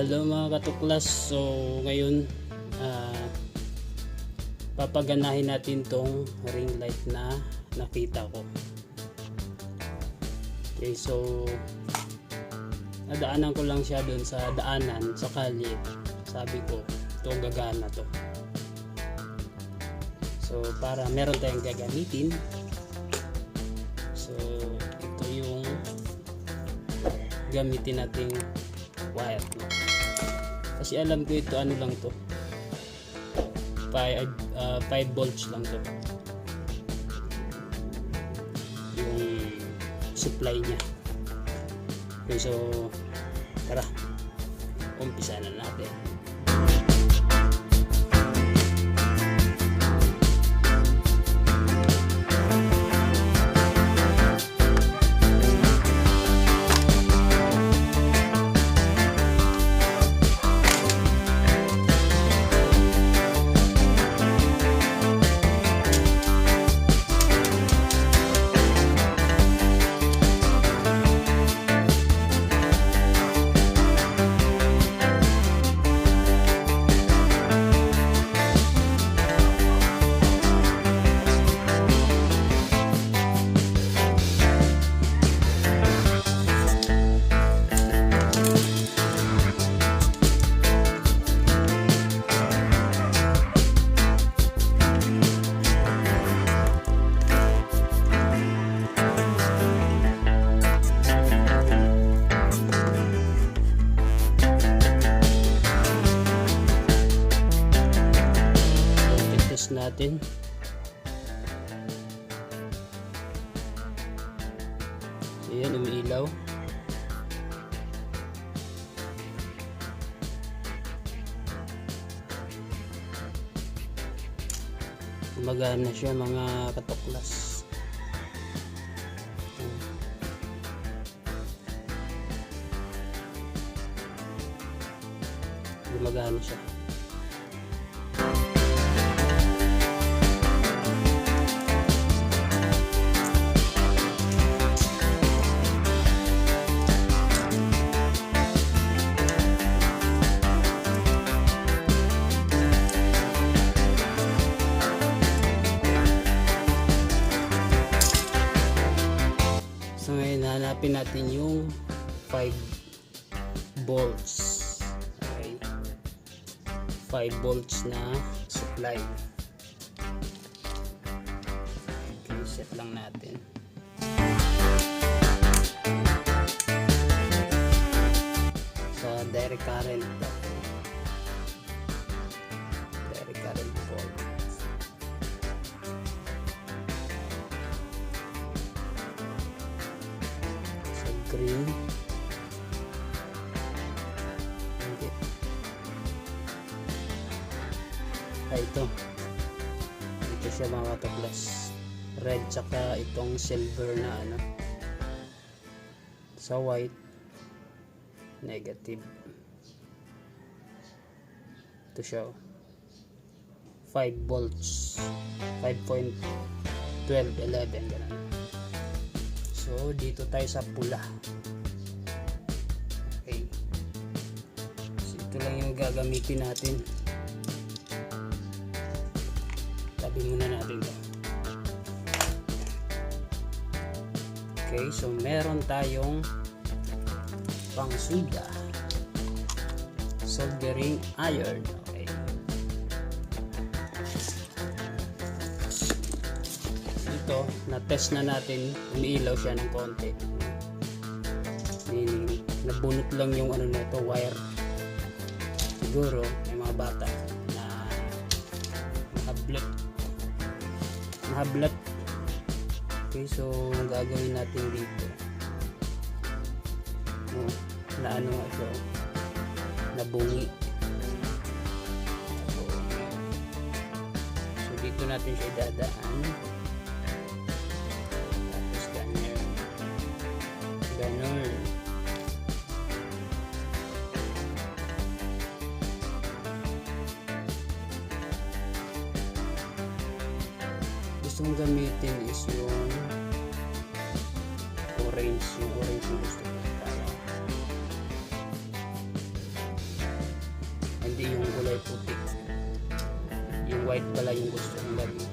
Hello mga katuklas. So ngayon papaganahin natin tong ring light na nakita ko. Okay, so nadaanan ko lang siya doon sa daanan sa kalye. Sabi ko itong gagana to. So para meron tayong gagamitin. So ito yung gamitin nating wire. Kasi alam ko ito ano lang to, 5 volts lang to yung supply niya. Okay, so tara, umpisa na natin. Natin so yan, umiilaw. Gumagana siya mga katuklas. Gumagana siya. So ngayon hanapin natin yung 5 volts. Okay. 5 volts na supply. Okay, set lang natin. Sa direct current. Direct current volt. Green. Okay. Ito siya mga katuklas, red tsaka itong silver na ano, sa white negative. Ito siya 5 volts, 5.1211 ganun. So dito tayo sa pula. Okay, so ito lang yung gagamitin natin. Tabi muna natin ito. Okay, so meron tayong pangsuda, soldering iron. Okay, ito na-test na natin, umiilaw siya ng konti. Meaning nabunot lang yung ano nito, wire. Siguro may mga bata na mahablat. Okay, so ang gagawin natin dito, na ano nga siya, nabungi. So dito natin siya idadaan. Tapos ganun. Gusto mong gamitin is yung orange yung gusto ko. hindi yung kulay puti. Yung white pala yung gusto kong gamitin.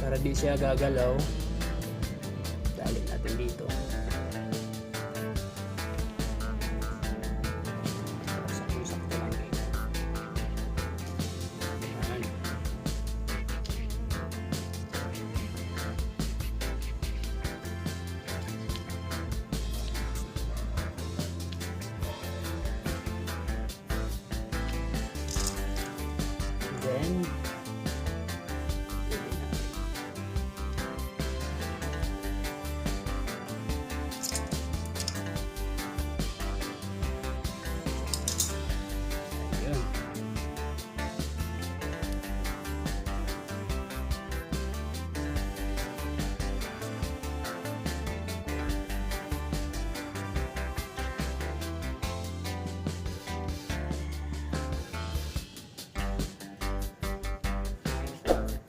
Para di siya gagalaw, dali natin dito. Sakto lang dito. Ayan. Then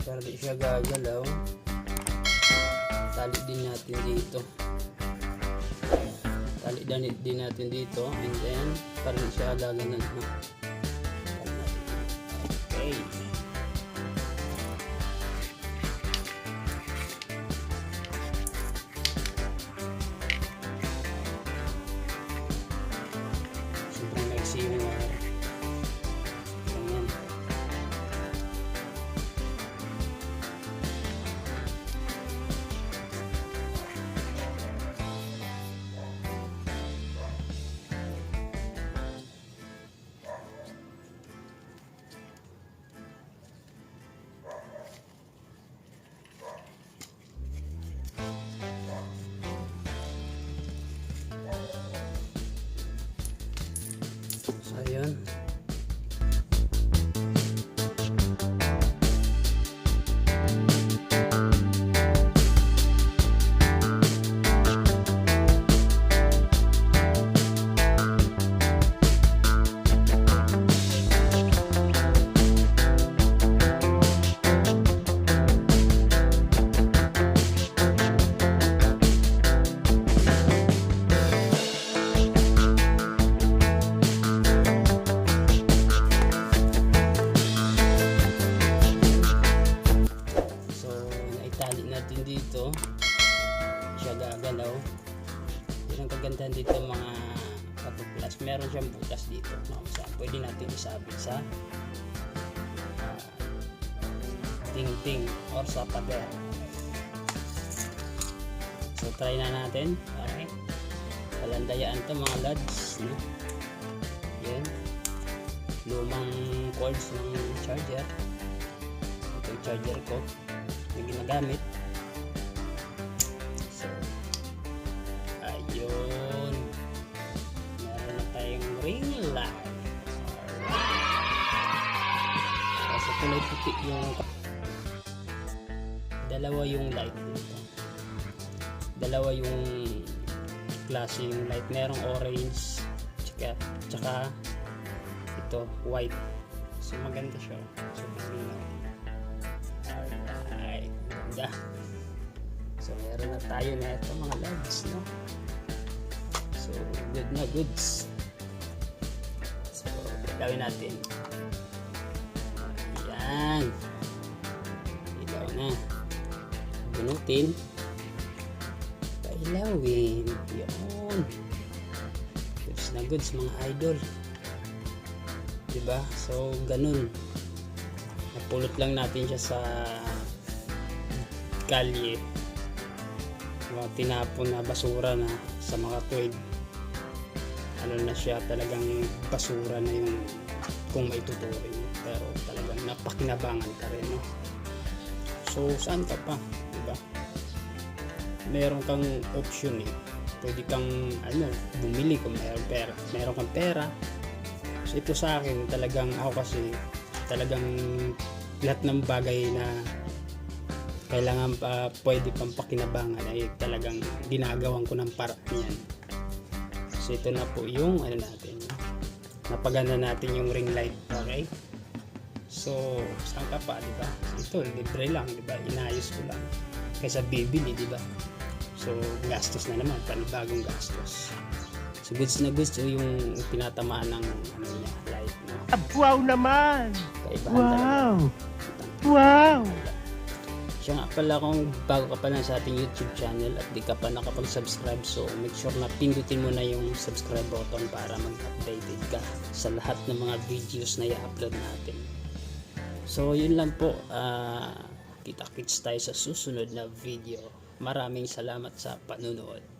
para di siya gagalaw, tali din natin dito. Tali din natin dito, and then para di siya lalanan. Okay. Sobrang maiksi yung ganyan. So, ayan. Natin dito siya gagalaw. Yun ang kagandahan dito mga kapuplas, meron siyang butas dito, no? So, pwede natin isabit sa ting-ting or sa pader. So try na natin. Okay, palandayaan to mga lads, no? Yan, lumang cords ng charger. Ito yung charger ko na ginagamit. So ayun, meron na tayong ring light. Alright, so kulay puti yung dalawa yung light dito, dalawa yung klase yung light, merong orange tsaka ito white. So maganda siya, so malinaw. Alright, ganda. So meron na tayo na ito mga lods, no? So good na goods. So gawin natin. Ayan, ilaw na, bunutin, pailawin. Yun, goods na goods mga idol, diba? So ganun, napulot lang natin siya sa kalye, mga tinapon na basura na sa mga tuwid. Ano na siya, talagang basura na yung kung may tuturing, pero talagang napakinabangan ka rin, no? So saan ka pa, diba? Meron kang option eh, pwede kang bumili kung meron kang pera. So ito sa akin, talagang ako kasi talagang lahat ng bagay na kailangan pwede pang pakinabangan ay talagang ginagawan ko ng paraan yan. So ito na po yung natin, napaganda natin yung ring light. Okay? So, saan ka pa, di ba? Ito, libre lang, di ba? Inayos ko lang. Kaysa bibili, di ba? So, gastos na naman, panibagong gastos. So, goods na goods yung tinatamaan ng niya, light. No? Wow naman! Kaibahan Wow! talaga. Wow! Siya nga pala kung bago ka pa lang sa ating YouTube channel at di ka pa nakapag-subscribe, so make sure na pindutin mo na yung subscribe button para mag-updated ka sa lahat ng mga videos na i-upload natin. So yun lang po, kita-kits tayo sa susunod na video. Maraming salamat sa panunood.